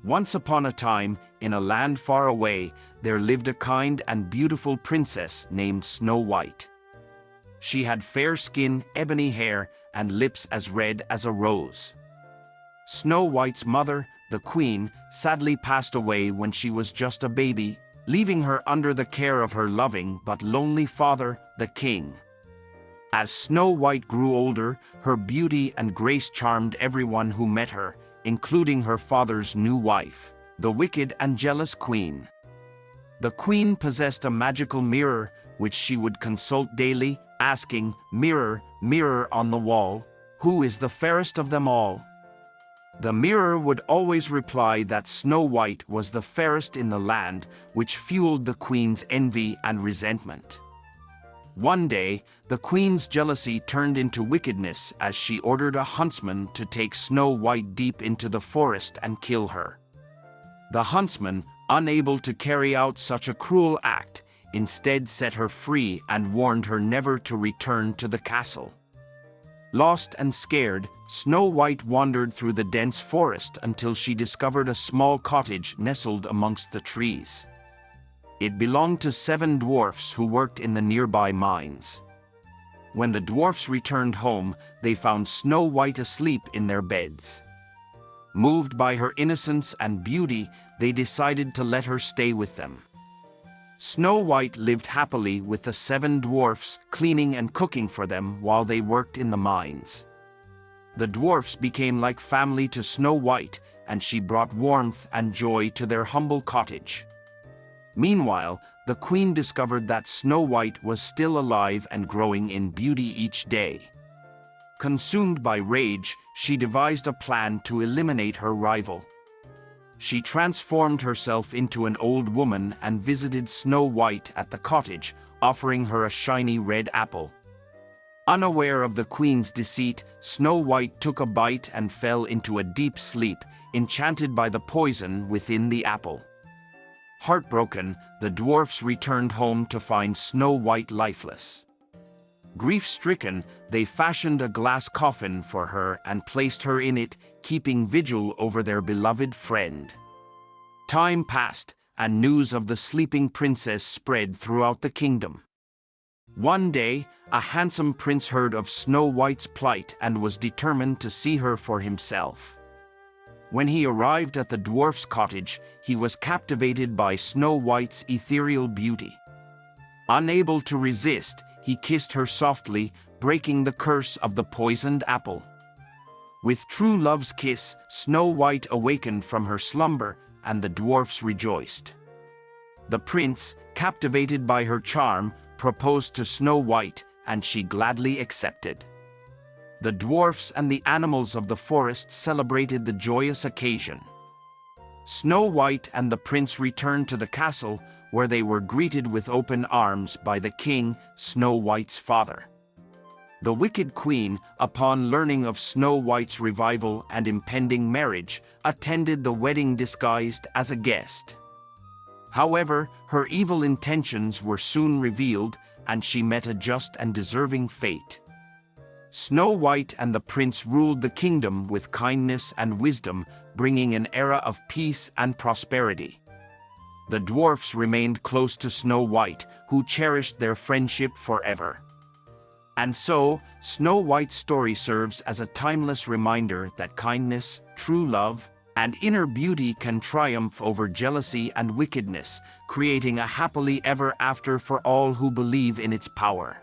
Once upon a time, in a land far away, there lived a kind and beautiful princess named Snow White. She had fair skin, ebony hair, and lips as red as a rose. Snow White's mother, the queen, sadly passed away when she was just a baby, leaving her under the care of her loving but lonely father, the king. As Snow White grew older, her beauty and grace charmed everyone who met her, including her father's new wife, the wicked and jealous queen. The queen possessed a magical mirror, which she would consult daily, asking, "Mirror, mirror on the wall, who is the fairest of them all?" The mirror would always reply that Snow White was the fairest in the land, which fueled the queen's envy and resentment. One day, the queen's jealousy turned into wickedness as she ordered a huntsman to take Snow White deep into the forest and kill her. The huntsman, unable to carry out such a cruel act, instead set her free and warned her never to return to the castle. Lost and scared, Snow White wandered through the dense forest until she discovered a small cottage nestled amongst the trees. It belonged to 7 dwarfs who worked in the nearby mines. When the dwarfs returned home, they found Snow White asleep in their beds. Moved by her innocence and beauty, they decided to let her stay with them. Snow White lived happily with the 7 dwarfs, cleaning and cooking for them while they worked in the mines. The dwarfs became like family to Snow White, and she brought warmth and joy to their humble cottage. Meanwhile, the queen discovered that Snow White was still alive and growing in beauty each day. Consumed by rage, she devised a plan to eliminate her rival. She transformed herself into an old woman and visited Snow White at the cottage, offering her a shiny red apple. Unaware of the queen's deceit, Snow White took a bite and fell into a deep sleep, enchanted by the poison within the apple. Heartbroken, the dwarfs returned home to find Snow White lifeless. Grief-stricken, they fashioned a glass coffin for her and placed her in it, keeping vigil over their beloved friend. Time passed, and news of the sleeping princess spread throughout the kingdom. One day, a handsome prince heard of Snow White's plight and was determined to see her for himself. When he arrived at the dwarf's cottage, he was captivated by Snow White's ethereal beauty. Unable to resist, he kissed her softly, breaking the curse of the poisoned apple. With true love's kiss, Snow White awakened from her slumber, and the dwarfs rejoiced. The prince, captivated by her charm, proposed to Snow White, and she gladly accepted. The dwarfs and the animals of the forest celebrated the joyous occasion. Snow White and the prince returned to the castle, where they were greeted with open arms by the king, Snow White's father. The wicked queen, upon learning of Snow White's revival and impending marriage, attended the wedding disguised as a guest. However, her evil intentions were soon revealed, and she met a just and deserving fate. Snow White and the prince ruled the kingdom with kindness and wisdom, bringing an era of peace and prosperity. The dwarfs remained close to Snow White, who cherished their friendship forever. And so, Snow White's story serves as a timeless reminder that kindness, true love, and inner beauty can triumph over jealousy and wickedness, creating a happily ever after for all who believe in its power.